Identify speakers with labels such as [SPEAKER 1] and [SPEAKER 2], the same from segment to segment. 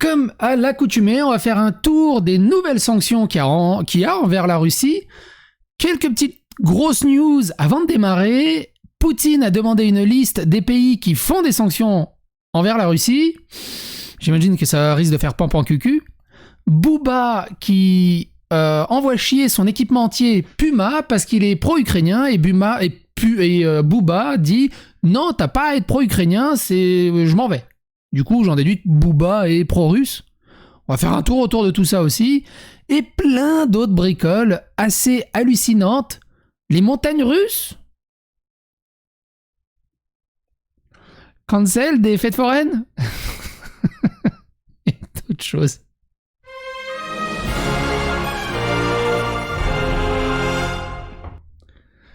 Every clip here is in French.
[SPEAKER 1] Comme à l'accoutumée, on va faire un tour des nouvelles sanctions qu'il y a envers la Russie. Quelques petites grosses news avant de démarrer. Poutine a demandé une liste des pays qui font des sanctions envers la Russie. J'imagine que ça risque de faire pampan cucu. Booba qui envoie chier son équipementier Puma parce qu'il est pro-ukrainien et Booba dit non, t'as pas à être pro-ukrainien, je m'en vais. Du coup, j'en déduis que Booba est pro-russe. On va faire un tour autour de tout ça aussi. Et plein d'autres bricoles assez hallucinantes. Les montagnes russes. Cancel des fêtes foraines. Et d'autres choses.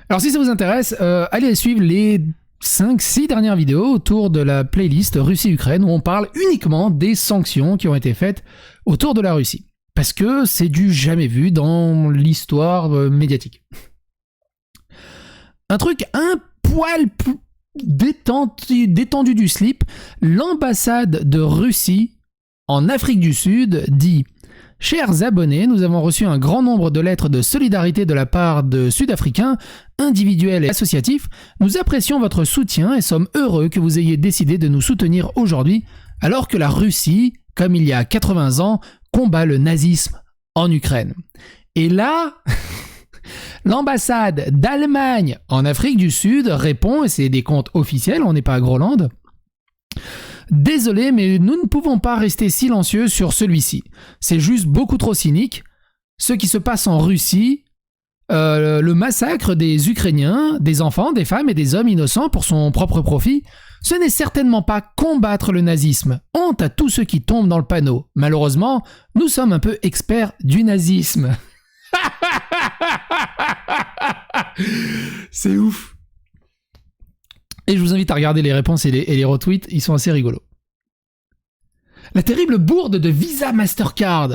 [SPEAKER 1] Alors si ça vous intéresse, allez suivre les 5-6 dernières vidéos autour de la playlist Russie-Ukraine où on parle uniquement des sanctions qui ont été faites autour de la Russie. Parce que c'est du jamais vu dans l'histoire médiatique. Un truc un poil plus détendu du slip, l'ambassade de Russie en Afrique du Sud dit « Chers abonnés, nous avons reçu un grand nombre de lettres de solidarité de la part de Sud-Africains, individuels et associatifs. Nous apprécions votre soutien et sommes heureux que vous ayez décidé de nous soutenir aujourd'hui, alors que la Russie, comme il y a 80 ans, combat le nazisme en Ukraine. » Et là, l'ambassade d'Allemagne en Afrique du Sud répond, et c'est des comptes officiels, on n'est pas à Groland. Désolé, mais nous ne pouvons pas rester silencieux sur celui-ci. C'est juste beaucoup trop cynique. Ce qui se passe en Russie, le massacre des Ukrainiens, des enfants, des femmes et des hommes innocents pour son propre profit, ce n'est certainement pas combattre le nazisme. Honte à tous ceux qui tombent dans le panneau. Malheureusement, nous sommes un peu experts du nazisme. C'est ouf. Et je vous invite à regarder les réponses et les retweets, ils sont assez rigolos. La terrible bourde de Visa Mastercard.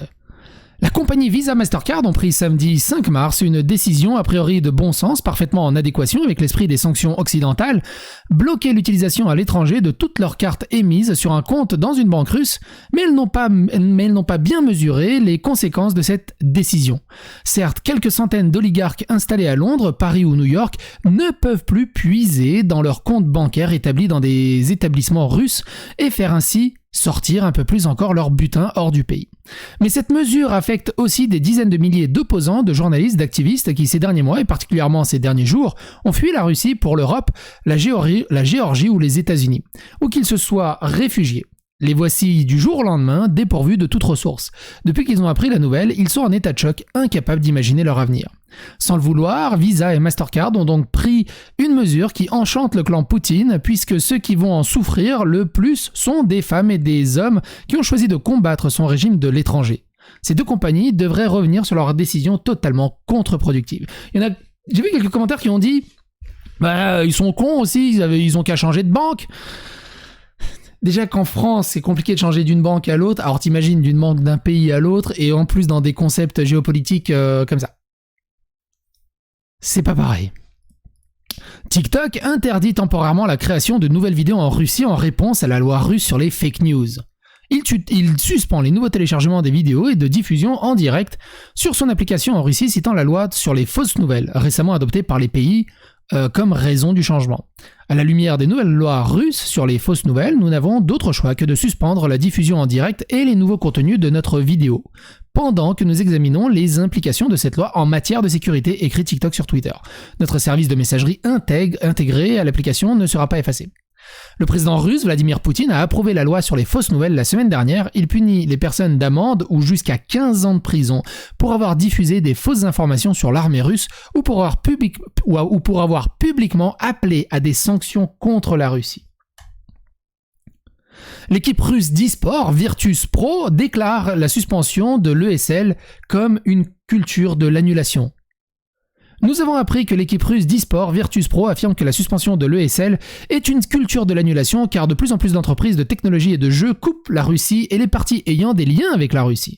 [SPEAKER 1] La compagnie Visa Mastercard ont pris samedi 5 mars une décision a priori de bon sens, parfaitement en adéquation avec l'esprit des sanctions occidentales, bloquer l'utilisation à l'étranger de toutes leurs cartes émises sur un compte dans une banque russe, mais elles n'ont pas bien mesuré les conséquences de cette décision. Certes, quelques centaines d'oligarques installés à Londres, Paris ou New York ne peuvent plus puiser dans leurs comptes bancaires établis dans des établissements russes et faire ainsi sortir un peu plus encore leur butin hors du pays. Mais cette mesure affecte aussi des dizaines de milliers d'opposants, de journalistes, d'activistes qui ces derniers mois, et particulièrement ces derniers jours, ont fui la Russie pour l'Europe, la Géorgie ou les États-Unis, ou qu'ils se soient réfugiés. Les voici du jour au lendemain, dépourvus de toute ressource. Depuis qu'ils ont appris la nouvelle, ils sont en état de choc, incapables d'imaginer leur avenir. Sans le vouloir, Visa et Mastercard ont donc pris une mesure qui enchante le clan Poutine, puisque ceux qui vont en souffrir le plus sont des femmes et des hommes qui ont choisi de combattre son régime de l'étranger. Ces deux compagnies devraient revenir sur leur décision totalement contre-productive. J'ai vu quelques commentaires qui ont dit « ils sont cons aussi, ils ont qu'à changer de banque ». Déjà qu'en France, c'est compliqué de changer d'une banque à l'autre, alors t'imagines d'une banque d'un pays à l'autre, et en plus dans des concepts géopolitiques comme ça. C'est pas pareil. TikTok interdit temporairement la création de nouvelles vidéos en Russie en réponse à la loi russe sur les fake news. Il suspend les nouveaux téléchargements des vidéos et de diffusion en direct sur son application en Russie, citant la loi sur les fausses nouvelles, récemment adoptée par les pays comme raison du changement. À la lumière des nouvelles lois russes sur les fausses nouvelles, nous n'avons d'autre choix que de suspendre la diffusion en direct et les nouveaux contenus de notre vidéo, pendant que nous examinons les implications de cette loi en matière de sécurité, écrit TikTok sur Twitter. Notre service de messagerie intégré à l'application ne sera pas effacé. Le président russe Vladimir Poutine a approuvé la loi sur les fausses nouvelles la semaine dernière. Il punit les personnes d'amende ou jusqu'à 15 ans de prison pour avoir diffusé des fausses informations sur l'armée russe ou pour avoir publiquement appelé à des sanctions contre la Russie. L'équipe russe d'e-sport Virtus Pro déclare la suspension de l'ESL comme une culture de l'annulation. Nous avons appris que l'équipe russe d'e-sport Virtus Pro affirme que la suspension de l'ESL est une culture de l'annulation car de plus en plus d'entreprises de technologie et de jeux coupent la Russie et les parties ayant des liens avec la Russie.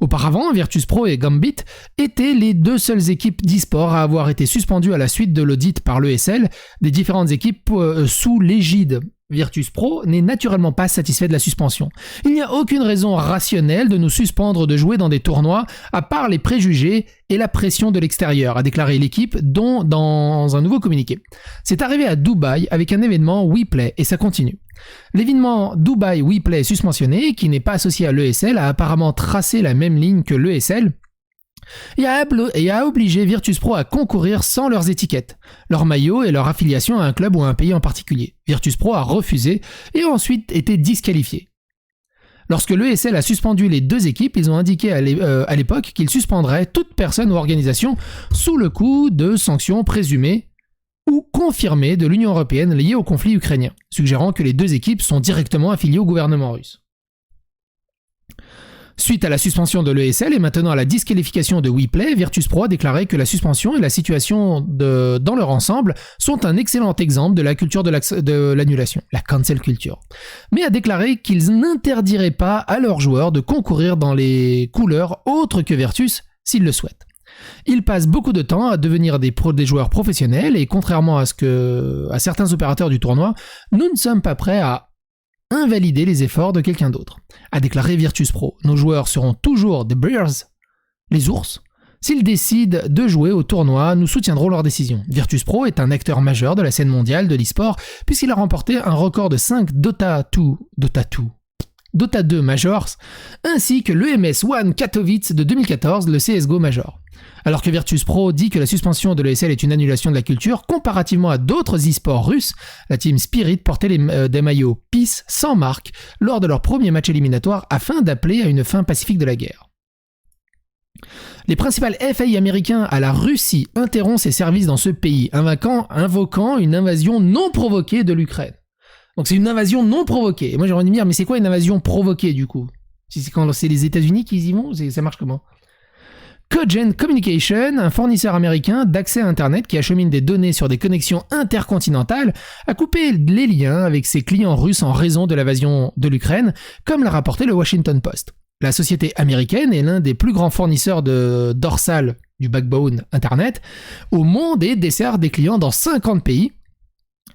[SPEAKER 1] Auparavant, Virtus Pro et Gambit étaient les deux seules équipes d'e-sport à avoir été suspendues à la suite de l'audit par l'ESL des différentes équipes sous l'égide Virtus.pro n'est naturellement pas satisfait de la suspension. Il n'y a aucune raison rationnelle de nous suspendre de jouer dans des tournois, à part les préjugés et la pression de l'extérieur, a déclaré l'équipe dans un nouveau communiqué. C'est arrivé à Dubaï avec un événement WePlay et ça continue. L'événement Dubaï WePlay suspensionné, qui n'est pas associé à l'ESL, a apparemment tracé la même ligne que l'ESL, et a obligé Virtus.pro à concourir sans leurs étiquettes, leur maillot et leur affiliation à un club ou à un pays en particulier. Virtus.pro a refusé et a ensuite été disqualifié. Lorsque l'ESL a suspendu les deux équipes, ils ont indiqué à l'époque qu'ils suspendraient toute personne ou organisation sous le coup de sanctions présumées ou confirmées de l'Union européenne liées au conflit ukrainien, suggérant que les deux équipes sont directement affiliées au gouvernement russe. Suite à la suspension de l'ESL et maintenant à la disqualification de WePlay, Virtus.pro a déclaré que la suspension et la situation dans leur ensemble sont un excellent exemple de la culture de l'annulation, la cancel culture. Mais a déclaré qu'ils n'interdiraient pas à leurs joueurs de concourir dans les couleurs autres que Virtus s'ils le souhaitent. Ils passent beaucoup de temps à devenir des joueurs professionnels et contrairement à certains opérateurs du tournoi, nous ne sommes pas prêts à invalider les efforts de quelqu'un d'autre, a déclaré Virtus.pro. Nos joueurs seront toujours des Bears, les ours. S'ils décident de jouer au tournoi, nous soutiendrons leur décision. Virtus.pro est un acteur majeur de la scène mondiale de l'e-sport puisqu'il a remporté un record de 5 Dota 2 Majors, ainsi que l'EMS One Katowice de 2014, le CSGO Major. Alors que Virtus.pro dit que la suspension de l'ESL est une annulation de la culture, comparativement à d'autres e-sports russes, la team Spirit portait des maillots Peace sans marque lors de leur premier match éliminatoire afin d'appeler à une fin pacifique de la guerre. Les principales FAI américains à la Russie interrompent ses services dans ce pays, invoquant une invasion non provoquée de l'Ukraine. Donc c'est une invasion non provoquée. Et moi j'ai envie de me dire, mais c'est quoi une invasion provoquée du coup ? Si c'est quand c'est les États-Unis qui y vont, ça marche comment ? Cogent Communication, un fournisseur américain d'accès à Internet qui achemine des données sur des connexions intercontinentales, a coupé les liens avec ses clients russes en raison de l'invasion de l'Ukraine, comme l'a rapporté le Washington Post. La société américaine est l'un des plus grands fournisseurs de dorsal du backbone Internet au monde et dessert des clients dans 50 pays,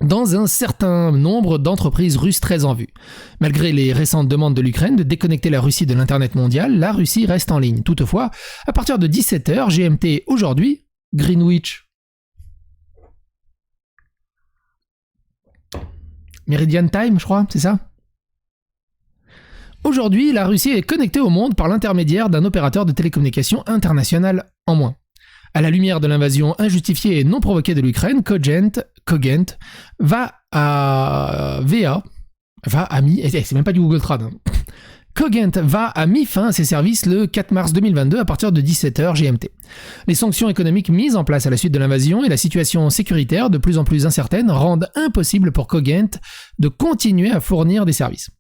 [SPEAKER 1] dans un certain nombre d'entreprises russes très en vue. Malgré les récentes demandes de l'Ukraine de déconnecter la Russie de l'Internet mondial, la Russie reste en ligne. Toutefois, à partir de 17h GMT aujourd'hui, Greenwich, Meridian Time, je crois, c'est ça ? Aujourd'hui, la Russie est connectée au monde par l'intermédiaire d'un opérateur de télécommunications international en moins. À la lumière de l'invasion injustifiée et non provoquée de l'Ukraine, Cogent c'est même pas du Google Trad. Cogent a mis fin à ses services le 4 mars 2022 à partir de 17h GMT. Les sanctions économiques mises en place à la suite de l'invasion et la situation sécuritaire de plus en plus incertaine rendent impossible pour Cogent de continuer à fournir des services.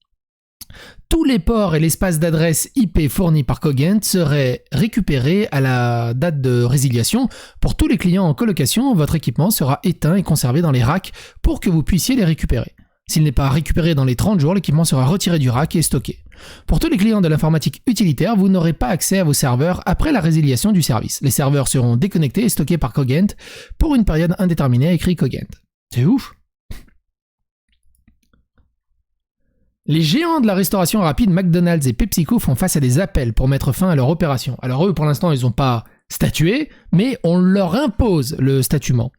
[SPEAKER 1] Tous les ports et l'espace d'adresse IP fournis par Cogent seraient récupérés à la date de résiliation. Pour tous les clients en colocation, votre équipement sera éteint et conservé dans les racks pour que vous puissiez les récupérer. S'il n'est pas récupéré dans les 30 jours, l'équipement sera retiré du rack et stocké. Pour tous les clients de l'informatique utilitaire, vous n'aurez pas accès à vos serveurs après la résiliation du service. Les serveurs seront déconnectés et stockés par Cogent pour une période indéterminée, a écrit Cogent. C'est ouf! Les géants de la restauration rapide McDonald's et PepsiCo font face à des appels pour mettre fin à leur opération. Alors eux, pour l'instant, ils n'ont pas statué, mais on leur impose le statuement.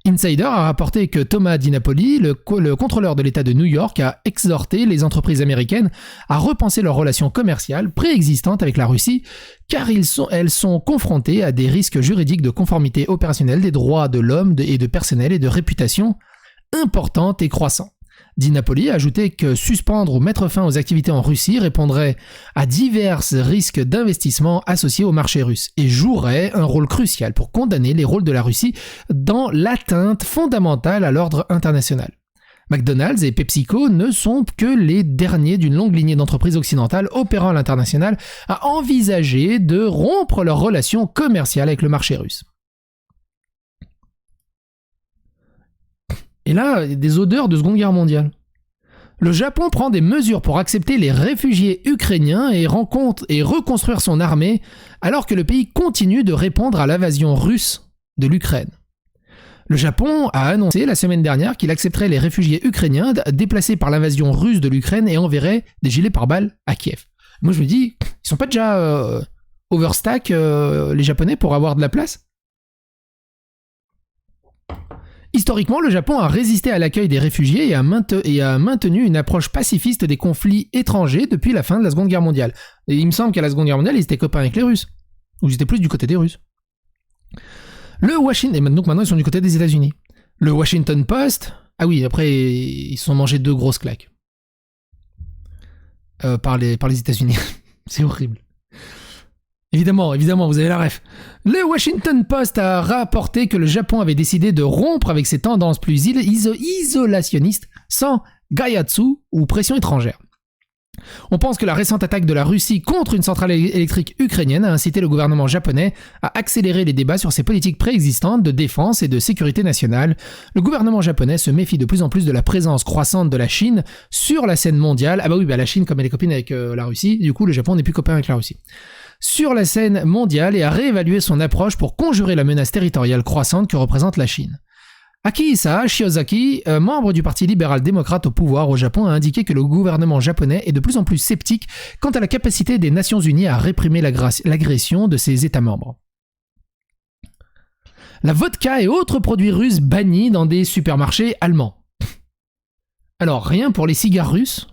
[SPEAKER 1] Insider a rapporté que Thomas DiNapoli, le contrôleur de l'État de New York, a exhorté les entreprises américaines à repenser leurs relations commerciales préexistantes avec la Russie, car elles sont confrontées à des risques juridiques de conformité opérationnelle des droits de l'homme et de personnel et de réputation importantes et croissantes. DiNapoli a ajouté que suspendre ou mettre fin aux activités en Russie répondrait à divers risques d'investissement associés au marché russe et jouerait un rôle crucial pour condamner les rôles de la Russie dans l'atteinte fondamentale à l'ordre international. McDonald's et PepsiCo ne sont que les derniers d'une longue lignée d'entreprises occidentales opérant à l'international à envisager de rompre leurs relations commerciales avec le marché russe. Et là, des odeurs de Seconde Guerre mondiale. Le Japon prend des mesures pour accepter les réfugiés ukrainiens et reconstruire son armée, alors que le pays continue de répondre à l'invasion russe de l'Ukraine. Le Japon a annoncé la semaine dernière qu'il accepterait les réfugiés ukrainiens déplacés par l'invasion russe de l'Ukraine et enverrait des gilets pare-balles à Kiev. Moi je me dis, ils sont pas déjà overstack les Japonais pour avoir de la place ? Historiquement, le Japon a résisté à l'accueil des réfugiés et a maintenu une approche pacifiste des conflits étrangers depuis la fin de la Seconde Guerre mondiale. Et il me semble qu'à la Seconde Guerre mondiale, ils étaient copains avec les Russes. Ou ils étaient plus du côté des Russes. Et maintenant ils sont du côté des États-Unis. Le Washington Post... Ah oui, après, ils se sont mangés 2 grosses claques. Par les États-Unis. C'est horrible. Évidemment, vous avez la ref. Le Washington Post a rapporté que le Japon avait décidé de rompre avec ses tendances plus isolationnistes sans gaiatsu ou pression étrangère. On pense que la récente attaque de la Russie contre une centrale électrique ukrainienne a incité le gouvernement japonais à accélérer les débats sur ses politiques préexistantes de défense et de sécurité nationale. Le gouvernement japonais se méfie de plus en plus de la présence croissante de la Chine sur la scène mondiale. Ah bah oui, la Chine comme elle est copine avec la Russie, du coup le Japon n'est plus copain avec la Russie. Sur la scène mondiale et a réévalué son approche pour conjurer la menace territoriale croissante que représente la Chine. Akihisa Shiozaki, membre du Parti libéral-démocrate au pouvoir au Japon, a indiqué que le gouvernement japonais est de plus en plus sceptique quant à la capacité des Nations Unies à réprimer l'agression de ses États membres. La vodka et autres produits russes bannis dans des supermarchés allemands. Alors, rien pour les cigares russes ?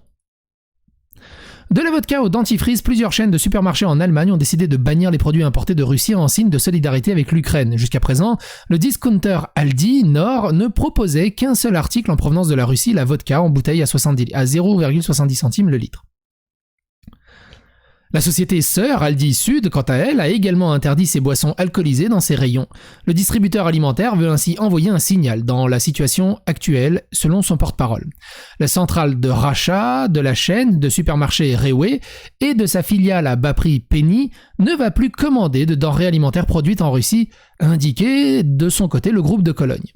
[SPEAKER 1] De la vodka au dentifrice, plusieurs chaînes de supermarchés en Allemagne ont décidé de bannir les produits importés de Russie en signe de solidarité avec l'Ukraine. Jusqu'à présent, le discounter Aldi Nord ne proposait qu'un seul article en provenance de la Russie, la vodka en bouteille à 0,70 centimes le litre. La société sœur Aldi Sud, quant à elle, a également interdit ses boissons alcoolisées dans ses rayons. Le distributeur alimentaire veut ainsi envoyer un signal dans la situation actuelle, selon son porte-parole. La centrale de rachat de la chaîne de supermarchés Rewe et de sa filiale à bas prix Penny ne va plus commander de denrées alimentaires produites en Russie, a indiqué de son côté le groupe de Cologne.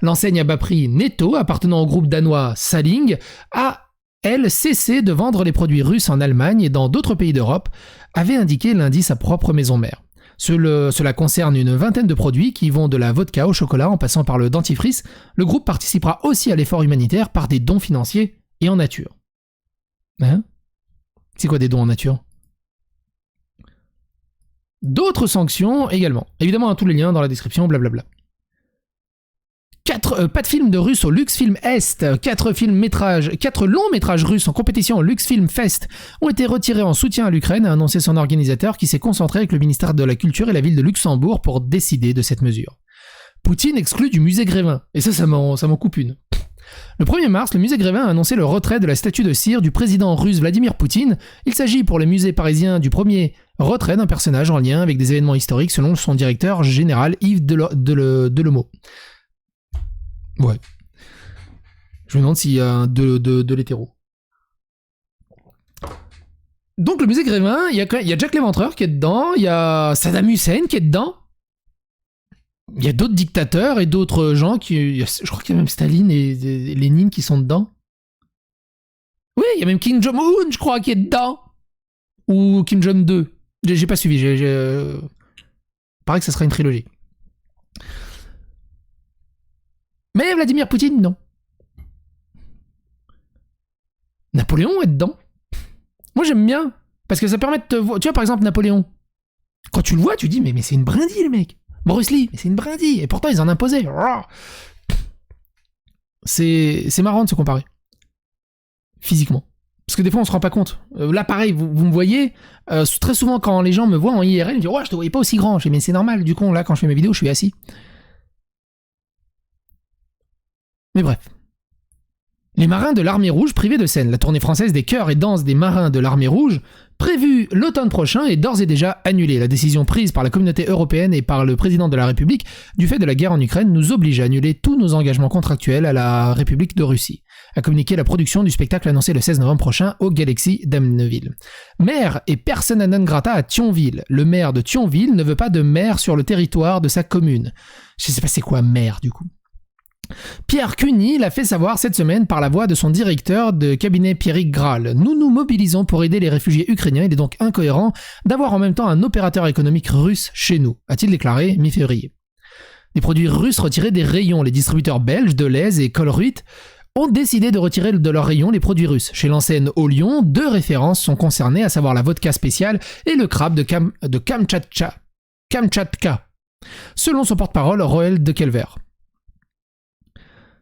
[SPEAKER 1] L'enseigne à bas prix Netto, appartenant au groupe danois Salling, a elle cessé de vendre les produits russes en Allemagne et dans d'autres pays d'Europe, avait indiqué lundi sa propre maison mère. Cela concerne une vingtaine de produits qui vont de la vodka au chocolat en passant par le dentifrice. Le groupe participera aussi à l'effort humanitaire par des dons financiers et en nature. Hein ? C'est quoi des dons en nature ? D'autres sanctions également. Évidemment, tous les liens dans la description, blablabla. pas de films de Russes au Luxfilm Est, 4 longs métrages russes en compétition au Luxfilm Fest ont été retirés en soutien à l'Ukraine, a annoncé son organisateur qui s'est concentré avec le ministère de la Culture et la ville de Luxembourg pour décider de cette mesure. Poutine exclu du musée Grévin, et ça m'en coupe une. Le 1er mars, le musée Grévin a annoncé le retrait de la statue de cire du président russe Vladimir Poutine. Il s'agit pour le musée parisien du premier retrait d'un personnage en lien avec des événements historiques selon son directeur général Yves Delemo. Ouais. Je me demande s'il y a de l'hétéro. Donc le musée Grévin, il y a Jack l'Éventreur qui est dedans, il y a Saddam Hussein qui est dedans, il y a d'autres dictateurs et d'autres gens je crois qu'il y a même Staline et Lénine qui sont dedans. Oui, il y a même Kim Jong-un, je crois, qui est dedans. Ou Kim Jong-2. J'ai pas suivi, paraît que ça sera une trilogie. Mais Vladimir Poutine, non. Napoléon est dedans. Moi, j'aime bien. Parce que ça permet de te voir. Tu vois, par exemple, Napoléon. Quand tu le vois, tu dis, mais c'est une brindille, le mec. Bruce Lee, mais c'est une brindille. Et pourtant, ils en imposaient. C'est marrant de se comparer. Physiquement. Parce que des fois, on se rend pas compte. Là, pareil, vous me voyez. Très souvent, quand les gens me voient en IRL, ils me disent, ouais, je te voyais pas aussi grand. Je dis, mais c'est normal. Du coup, là, quand je fais mes vidéos, je suis assis. Mais bref. Les marins de l'Armée Rouge privés de scène. La tournée française des chœurs et danses des marins de l'Armée Rouge, prévue l'automne prochain, est d'ores et déjà annulée. La décision prise par la communauté européenne et par le président de la République, du fait de la guerre en Ukraine, nous oblige à annuler tous nos engagements contractuels à la République de Russie, a communiqué la production du spectacle annoncé le 16 novembre prochain au Galaxy d'Amneville. Maire et persona non grata à Thionville. Le maire de Thionville ne veut pas de maire sur le territoire de sa commune. Je sais pas c'est quoi maire du coup. Pierre Cuny l'a fait savoir cette semaine par la voix de son directeur de cabinet Pierrick Graal. Nous nous mobilisons pour aider les réfugiés ukrainiens. Il est donc incohérent d'avoir en même temps un opérateur économique russe chez nous, a-t-il déclaré mi-février. les produits russes retirés des rayons. Les distributeurs belges Deleuze et Colruyt ont décidé de retirer de leurs rayons les produits russes. Chez l'enseigne Au Lion, 2 références sont concernées, à savoir la vodka spéciale et le crabe de Kamtchatka, selon son porte-parole Roel de Kelver.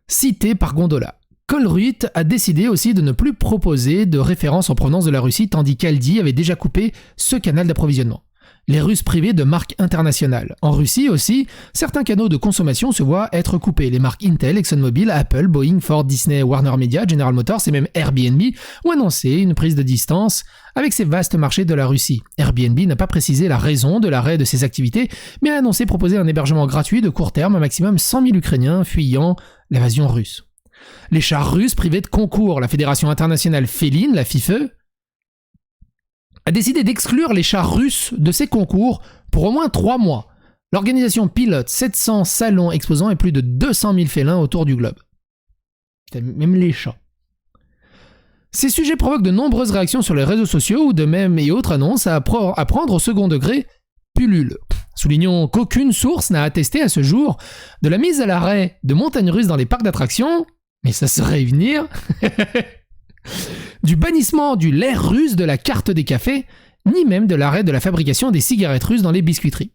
[SPEAKER 1] Cité par Gondola. Colruyt a décidé aussi de ne plus proposer de références en provenance de la Russie, tandis qu'Aldi avait déjà coupé ce canal d'approvisionnement. Les Russes privés de marques internationales. En Russie aussi, certains canaux de consommation se voient être coupés. Les marques Intel, ExxonMobil, Apple, Boeing, Ford, Disney, Warner Media, General Motors et même Airbnb ont annoncé une prise de distance avec ces vastes marchés de la Russie. Airbnb n'a pas précisé la raison de l'arrêt de ses activités, mais a annoncé proposer un hébergement gratuit de court terme à maximum 100 000 Ukrainiens fuyant l'invasion russe. Les chars russes privés de concours. La Fédération internationale féline, la FIFE, a décidé d'exclure les chars russes de ces concours pour au moins 3 mois. L'organisation pilote 700 salons exposants et plus de 200 000 félins autour du globe. Même les chats. Ces sujets provoquent de nombreuses réactions sur les réseaux sociaux où de même et autres annonces à prendre au second degré pullulent. Soulignons qu'aucune source n'a attesté à ce jour de la mise à l'arrêt de montagnes russes dans les parcs d'attractions, mais ça serait y venir, du bannissement du lait russe de la carte des cafés, ni même de l'arrêt de la fabrication des cigarettes russes dans les biscuiteries.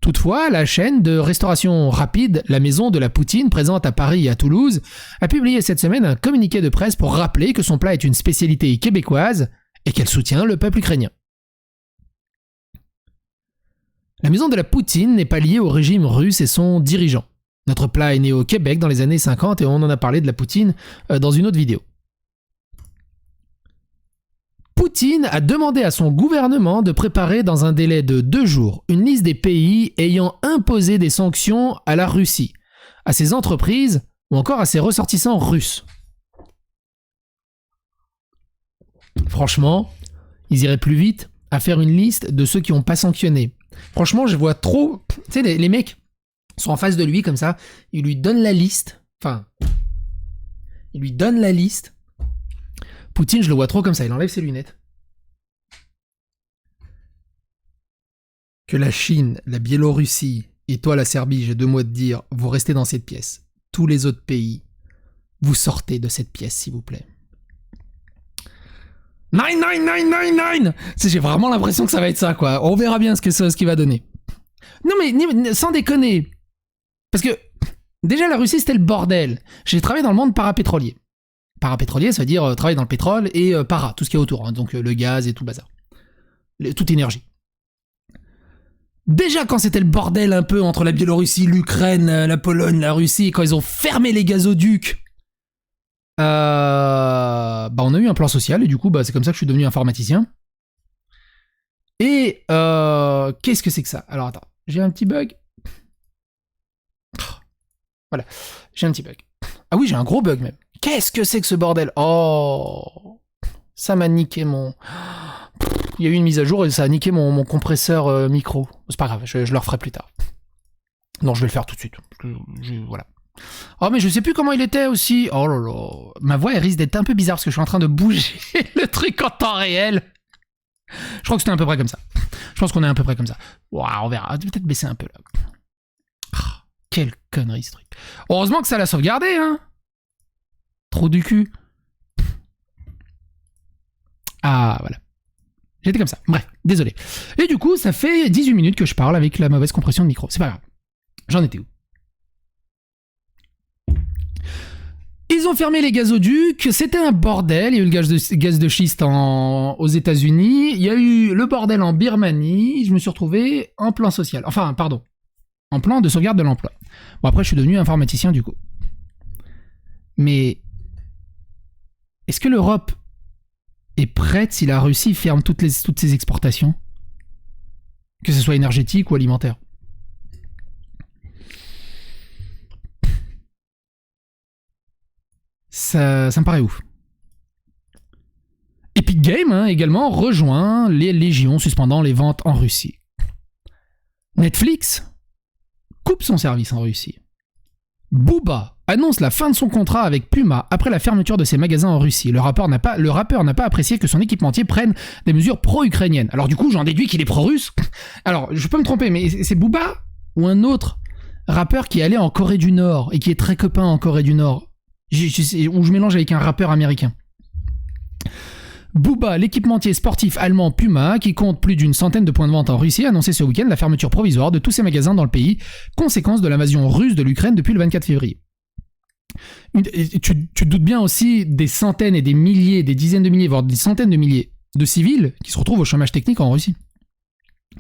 [SPEAKER 1] Toutefois, la chaîne de restauration rapide, la Maison de la Poutine, présente à Paris et à Toulouse, a publié cette semaine un communiqué de presse pour rappeler que son plat est une spécialité québécoise et qu'elle soutient le peuple ukrainien. La Maison de la Poutine n'est pas liée au régime russe et son dirigeant. Notre plat est né au Québec dans les années 50 et on en a parlé de la poutine dans une autre vidéo. Poutine a demandé à son gouvernement de préparer dans un délai de 2 jours une liste des pays ayant imposé des sanctions à la Russie, à ses entreprises ou encore à ses ressortissants russes. Franchement, ils iraient plus vite à faire une liste de ceux qui n'ont pas sanctionné. Franchement, je vois trop... Tu sais, les mecs sont en face de lui comme ça, ils lui donnent la liste. Poutine, je le vois trop comme ça, il enlève ses lunettes. Que la Chine, la Biélorussie et toi la Serbie, j'ai 2 mots à te dire, vous restez dans cette pièce. Tous les autres pays, vous sortez de cette pièce s'il vous plaît. 99999. J'ai vraiment l'impression que ça va être ça quoi. On verra bien ce qu'il va donner. Non mais sans déconner. Parce que déjà la Russie c'était le bordel. J'ai travaillé dans le monde parapétrolier. Parapétrolier ça veut dire travailler dans le pétrole et para, tout ce qu'il y a autour. Hein, donc le gaz et tout le bazar. Toute énergie. Déjà quand c'était le bordel un peu entre la Biélorussie, l'Ukraine, la Pologne, la Russie, quand ils ont fermé les gazoducs, on a eu un plan social et du coup c'est comme ça que je suis devenu informaticien. Et qu'est-ce que c'est que ça? Alors attends, j'ai un petit bug. Voilà, j'ai un petit bug. Ah oui, j'ai un gros bug même. Qu'est-ce que c'est que ce bordel? Oh, ça m'a niqué mon... Il y a eu une mise à jour et ça a niqué mon compresseur micro. C'est pas grave, je le referai plus tard. Non, je vais le faire tout de suite. Voilà. Oh, mais je sais plus comment il était aussi. Oh là là. Ma voix, elle risque d'être un peu bizarre parce que je suis en train de bouger le truc en temps réel. Je crois que c'était à peu près comme ça. Je pense qu'on est à peu près comme ça. Waouh, on verra. Peut-être baisser un peu là. Oh, quelle connerie ce truc. Heureusement que ça l'a sauvegardé, hein. Trop du cul. Ah, voilà. J'étais comme ça. Bref, désolé. Et du coup, ça fait 18 minutes que je parle avec la mauvaise compression de micro. C'est pas grave. J'en étais où? Ils ont fermé les gazoducs, c'était un bordel, il y a eu le gaz de schiste aux États-Unis, il y a eu le bordel en Birmanie, je me suis retrouvé en plan social. Enfin, pardon, en plan de sauvegarde de l'emploi. Bon, après, je suis devenu informaticien du coup. Mais est-ce que l'Europe est prête si la Russie ferme toutes ses exportations? Que ce soit énergétique ou alimentaire? Ça me paraît ouf. Epic Games également rejoint les légions suspendant les ventes en Russie. Netflix coupe son service en Russie. Booba annonce la fin de son contrat avec Puma après la fermeture de ses magasins en Russie. Le rappeur n'a pas apprécié que son équipementier prenne des mesures pro-ukrainiennes. Alors du coup, j'en déduis qu'il est pro-russe. Alors, je peux me tromper, mais c'est Booba ou un autre rappeur qui est allé en Corée du Nord et qui est très copain en Corée du Nord. Où je mélange avec un rappeur américain. Booba, l'équipementier sportif allemand Puma, qui compte plus d'une centaine de points de vente en Russie, a annoncé ce week-end la fermeture provisoire de tous ses magasins dans le pays, conséquence de l'invasion russe de l'Ukraine depuis le 24 février. Tu te doutes bien aussi des centaines et des milliers, des dizaines de milliers, voire des centaines de milliers de civils qui se retrouvent au chômage technique en Russie.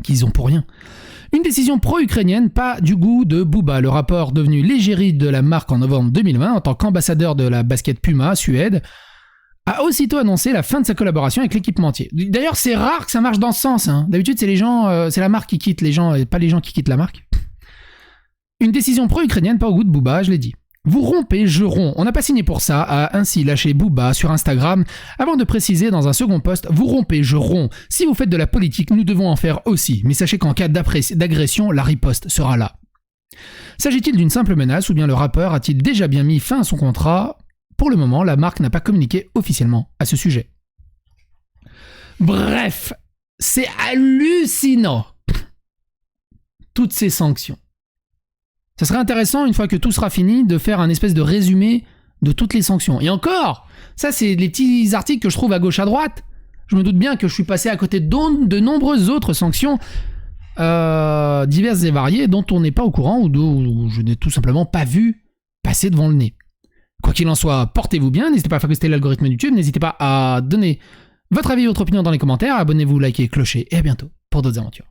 [SPEAKER 1] Qu'ils ont pour rien. Une décision pro-ukrainienne, pas du goût de Booba, le rappeur devenu l'égérie de la marque en novembre 2020 en tant qu'ambassadeur de la basket Puma, Suède, a aussitôt annoncé la fin de sa collaboration avec l'équipementier. D'ailleurs, c'est rare que ça marche dans ce sens. Hein. D'habitude, c'est les gens, c'est la marque qui quitte les gens et pas les gens qui quittent la marque. Une décision pro-ukrainienne, pas au goût de Booba, je l'ai dit. Vous rompez, je romps. On n'a pas signé pour ça, a ainsi lâché Booba sur Instagram, avant de préciser dans un second post, vous rompez, je romps. Si vous faites de la politique, nous devons en faire aussi. Mais sachez qu'en cas d'agression, la riposte sera là. S'agit-il d'une simple menace ou bien le rappeur a-t-il déjà bien mis fin à son contrat ? Pour le moment, la marque n'a pas communiqué officiellement à ce sujet. Bref, c'est hallucinant. Toutes ces sanctions. Ça serait intéressant, une fois que tout sera fini, de faire un espèce de résumé de toutes les sanctions. Et encore, ça c'est les petits articles que je trouve à gauche à droite. Je me doute bien que je suis passé à côté de nombreuses autres sanctions diverses et variées dont on n'est pas au courant ou je n'ai tout simplement pas vu passer devant le nez. Quoi qu'il en soit, portez-vous bien, n'hésitez pas à favoriser l'algorithme YouTube, n'hésitez pas à donner votre avis et votre opinion dans les commentaires, abonnez-vous, likez, clochez, et à bientôt pour d'autres aventures.